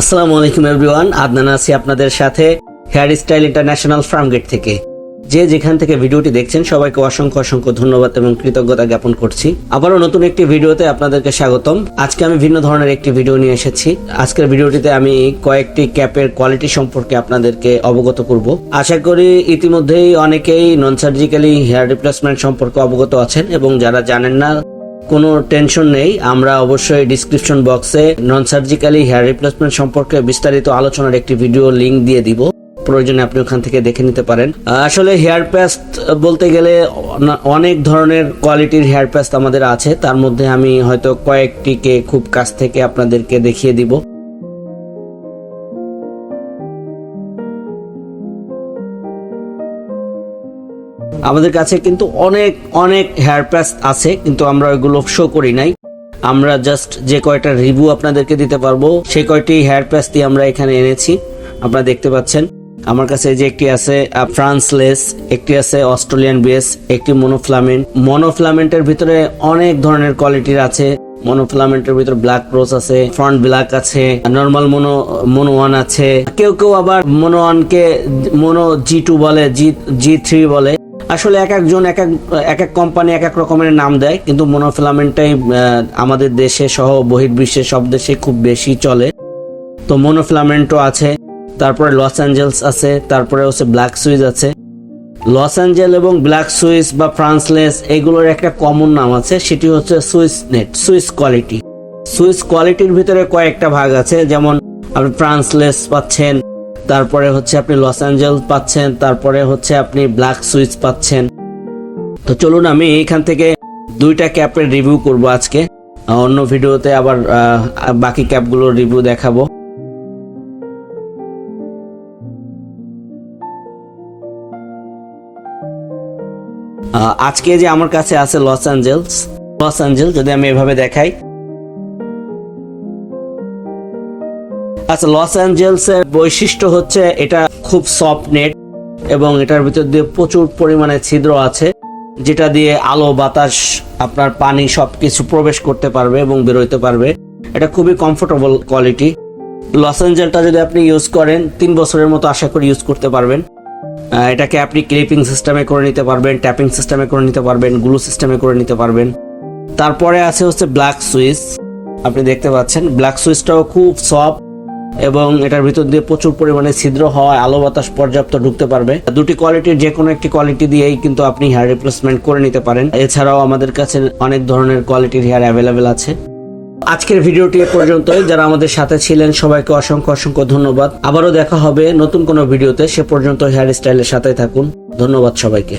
আসসালামু আলাইকুম এভরিওয়ান, আদনান আছি আপনাদের সাথে hairstyle international Farm Gate থেকে। যে যেখান থেকে ভিডিওটি দেখছেন সবাইকে অসংখ্য অসংখ্য ধন্যবাদ এবং কৃতজ্ঞতা জ্ঞাপন করছি। আবারও নতুন একটি ভিডিওতে আপনাদেরকে স্বাগতম। আজকে আমি ভিন্ন ধরনের একটি ভিডিও নিয়ে এসেছি। আজকের ভিডিওটিতে আমি কয়েকটি ক্যাপের কোয়ালিটি সম্পর্কে আপনাদেরকে অবগত করব। আশা করি ইতিমধ্যেই অনেকেই নন সার্জিক্যালি হেয়ার রিপ্লেসমেন্ট সম্পর্কে অবগত আছেন এবং যারা জানেন না কোনো টেনশন নেই, আমরা অবশ্যই ডিসক্রিপশন বক্সে নন সার্জিক্যালি হেয়ার রিপ্লেসমেন্ট সম্পর্কে বিস্তারিত আলোচনার একটি ভিডিও লিংক দিয়ে দিব, প্রয়োজনে আপনি ওখান থেকে দেখে নিতে পারেন। আসলে হেয়ার পেস্ট বলতে গেলে অনেক ধরনের কোয়ালিটির হেয়ার পেস্ট আমাদের আছে, তার মধ্যে আমি হয়তো কয়েকটিকে খুব কাছ থেকে আপনাদেরকে দেখিয়ে দিব। আমাদের কাছে কিন্তু অনেক হেয়ার পেস্ট আছে, কিন্তু আমরা ওইগুলো শো করি নাই। আমরা জাস্ট যে কয়টা রিভিউ আপনাদেরকে দিতে পারবো সেই কয়টি হেয়ার পেস্ট দিয়ে আমরা এখানে এনেছি। আপনারা দেখতে পাচ্ছেন আমার কাছে যে একটি আছে ফ্রান্সলেস, একটি আছে অস্ট্রেলিয়ান বেস, একটি মনোফ্লামেন্ট। মনোফ্লামেন্টের ভিতরে অনেক ধরনের কোয়ালিটির আছে। মনোফিলামেন্টের ভিতরে ব্ল্যাক রোজ আছে, ফ্রন্ট ব্ল্যাক আছে, নরমাল মনো ওয়ান আছে। কেউ আবার মনো ওয়ানকে মনো G2 বলে, G3 বলে। আসলে এক এক কোম্পানি এক এক রকমের নাম দেয়, কিন্তু মনোফিলামেন্টটাই আমাদের দেশে সহ বহির্বিশ্বে সব দেশে খুব বেশি চলে। তো মনোফিলামেন্টও আছে, তারপরে লস অ্যাঞ্জেলস আছে, তারপরে হচ্ছে ব্ল্যাক সুইস আছে। লস অ্যাঞ্জেল এবং ব্ল্যাক সুইস বা ফ্রান্সলেস এগুলোর একটা কমন নাম আছে, সেটি হচ্ছে সুইস কোয়ালিটি। সুইস কোয়ালিটির ভিতরে কয়েকটা ভাগ আছে, যেমন আপনি ফ্রান্সলেস পাচ্ছেন, তারপরে হচ্ছে আপনি লস অ্যাঞ্জেলস পাচ্ছেন, তারপরে হচ্ছে আপনি ব্ল্যাক সুইস পাচ্ছেন। তো চলুন আমি এইখান থেকে দুইটা ক্যাপের রিভিউ করব আজকে। অন্য ভিডিওতে আবার বাকি ক্যাপগুলোর রিভিউ দেখাবো। আজকে যে আমার কাছে আছে লস অ্যাঞ্জেল, যদি আমি এভাবে দেখাই। আচ্ছা, লস অ্যাঞ্জেলস এর বৈশিষ্ট্য হচ্ছে এটা খুব সফট নেট এবং এটার ভিতর দিয়ে প্রচুর পরিমাণে ছিদ্র আছে, যেটা দিয়ে আলো বাতাস আপনার পানি সবকিছু প্রবেশ করতে পারবে এবং বেরোতে পারবে। এটা খুবই কমফোর্টেবল কোয়ালিটি। লস অ্যাঞ্জেলটা যদি আপনি ইউজ করেন 3 বছরের মতো আশা করি ইউজ করতে পারবেন। এটাকে আপনি ক্লিপিং সিস্টেমে করে নিতে পারবেন, ট্যাপিং সিস্টেমে করে নিতে পারবেন, গ্লু সিস্টেমে করে নিতে পারবেন। তারপরে আছে হচ্ছে ব্ল্যাক সুইস। আপনি দেখতে পাচ্ছেন ব্ল্যাক সুইসটাও খুব সফট এবং এটার ভিতর দিয়ে প্রচুর পরিমাণে ছিদ্র হওয়ায় আলো বাতাস পর্যাপ্ত ঢুকতে পারবে। দুটি কোয়ালিটির যে কোনো একটি কোয়ালিটি দিয়েই কিন্তু আপনি হেয়ার রিপ্লেসমেন্ট করে নিতে পারেন। এছাড়াও আমাদের কাছে অনেক ধরনের কোয়ালিটির হেয়ার অ্যাভেলেবেল আছে। আজকের ভিডিওটি এ পর্যন্তই। যারা আমাদের সাথে ছিলেন সবাইকে অসংখ্য ধন্যবাদ। আবারও দেখা হবে নতুন কোনো ভিডিওতে। সে পর্যন্ত হেয়ার স্টাইলের সাথে থাকুন। ধন্যবাদ সবাইকে।